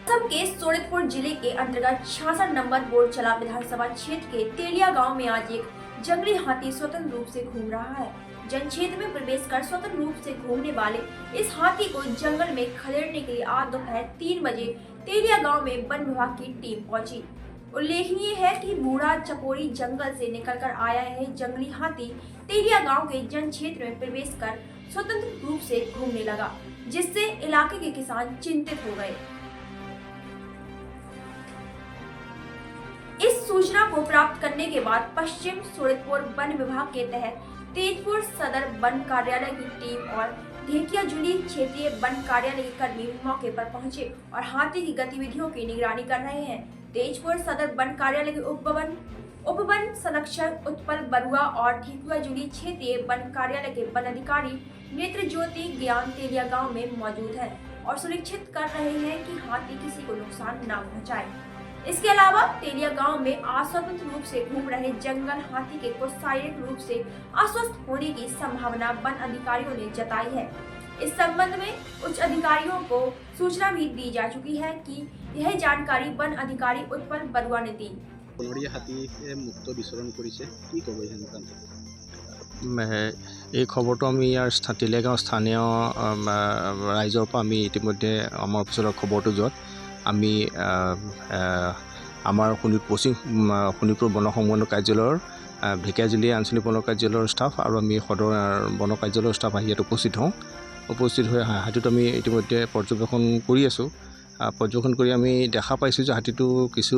असम के सोनितपुर जिले के अंतर्गत 66 नंबर बोरचला विधानसभा क्षेत्र के तेलिया गांव में आज एक जंगली हाथी स्वतंत्र रूप से घूम रहा है। जन क्षेत्र में प्रवेश कर स्वतंत्र रूप से घूमने वाले इस हाथी को जंगल में खदेड़ने के लिए आज दोपहर 3 बजे तेलिया गांव में वन विभाग की टीम पहुंची। उल्लेखनीय है कि बूढ़ा चपोरी जंगल से निकलकर आया है जंगली हाथी तेलिया गांव के जन क्षेत्र में प्रवेश कर स्वतंत्र रूप से घूमने लगा, जिससे इलाके के किसान चिंतित हो गए। इस सूचना को प्राप्त करने के बाद पश्चिम सोनितपुर वन विभाग के तहत तेजपुर सदर वन कार्यालय की टीम और ढेकियाजुली क्षेत्रीय वन कार्यालय के कर्मी मौके पर पहुंचे और हाथी की गतिविधियों की निगरानी कर रहे हैं। तेजपुर सदर वन कार्यालय के उपवन संरक्षक उत्पल बरुआ और ढेकियाजुली क्षेत्रीय वन कार्यालय के वन अधिकारी नेत्र ज्योति ज्ञान तेलिया गाँव में मौजूद है और सुनिश्चित कर रहे हैं कि हाथी किसी को नुकसान न पहुँचाए। इसके अलावा तेलिया गांव में अस्वतंत्र रूप से घूम रहे जंगल हाथी के कुछ शारीरिक रूप से अस्वस्थ होने की संभावना वन अधिकारियों ने जताई है। इस संबंध में उच्च अधिकारियों को सूचना भी दी जा चुकी है कि यह जानकारी वन अधिकारी उत्पल बरुआ ने दी। मुक्त विचरण কৰিছে কি ক'ব এই এই খবৰটো আমি ইয়াৰ তেলিয়াগাঁও স্থানীয় ৰাইজৰ পৰা আমি ইতিমধ্যে আমাৰ অফিচৰ খবৰটো য'ত আমি আমাৰ শোণিতপুৰ বন সংবন্ধ কাৰ্যালয়ৰ ঢেকিয়াজুলি আঞ্চলিক বন কাৰ্যালয়ৰ ষ্টাফ আৰু আমি সদৰ বন কাৰ্যালয়ৰ ষ্টাফ আহি ইয়াত উপস্থিত হৈ হাতীটো আমি ইতিমধ্যে পৰ্যবেক্ষণ কৰি আছোঁ। পৰ্যবেক্ষণ কৰি আমি দেখা পাইছোঁ যে হাতীটো কিছু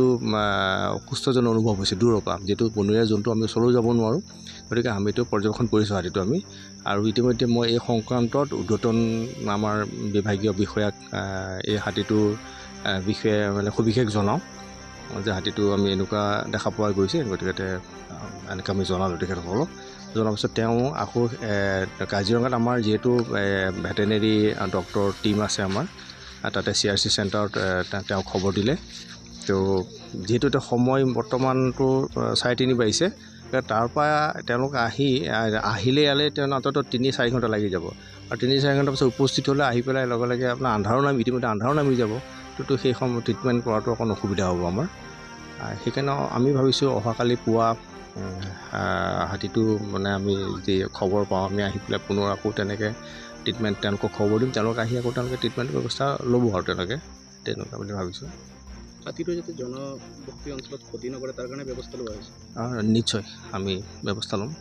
অসুস্থজন অনুভৱ হৈছে দূৰৰ পৰা, যিটো বনৰীয়া জন্তু আমি ওচৰলৈ যাব নোৱাৰোঁ, গতিকে আমিতো পৰ্যবেক্ষণ কৰিছোঁ হাতীটো আমি। আৰু ইতিমধ্যে মই এই সংক্ৰান্তত ঊৰ্ধ্বতন আমাৰ বিভাগীয় বিষয়াক এই হাতীটোৰ বিষয়ে সবিশেষ জনাওঁ যে হাতীটো আমি এনেকুৱা দেখা পোৱা গৈছে, গতিকে এনেকৈ আমি জনালোঁ তেখেতসকলক। জনাৰ পিছত তেওঁ আকৌ কাজিৰঙাত আমাৰ যিহেতু ভেটেনেৰি ডক্টৰ টীম আছে আমাৰ, তাতে CRC চেণ্টাৰত তেওঁ খবৰ দিলে। তো যিহেতু এতিয়া সময় বৰ্তমানটো 3:30 বাজিছে, তাৰপৰা তেওঁলোক আহিলে ইয়ালৈ তেওঁ অন্ততঃ 3-4 ঘণ্টা লাগি যাব আৰু 3-4 ঘণ্টাৰ পিছত উপস্থিত হ'লে আহি পেলাই লগে লগে আপোনাৰ ইতিমধ্যে আন্ধাৰো নামি যাব, তো সেই সময় ট্ৰিটমেণ্ট কৰাটো অকণ অসুবিধা হ'ব আমাৰ। সেইকাৰণে আমি ভাবিছোঁ অহাকালি পুৱা হাতীটো আমি যি খবৰ পাওঁ আমি আহি পেলাই পুনৰ আকৌ তেনেকৈ ট্ৰিটমেণ্ট তেওঁলোকক খবৰ দিম, তেওঁলোকে আহি আকৌ ট্ৰিটমেণ্ট ব্যৱস্থা ল'ব আৰু তেনেকুৱা বুলি ভাবিছোঁ। হাতীটো যাতে জনবসতি অঞ্চলত ক্ষতি নকৰে তাৰ কাৰণে ব্যৱস্থা লোৱা হৈছে। নিশ্চয় আমি ব্যৱস্থা ল'ম।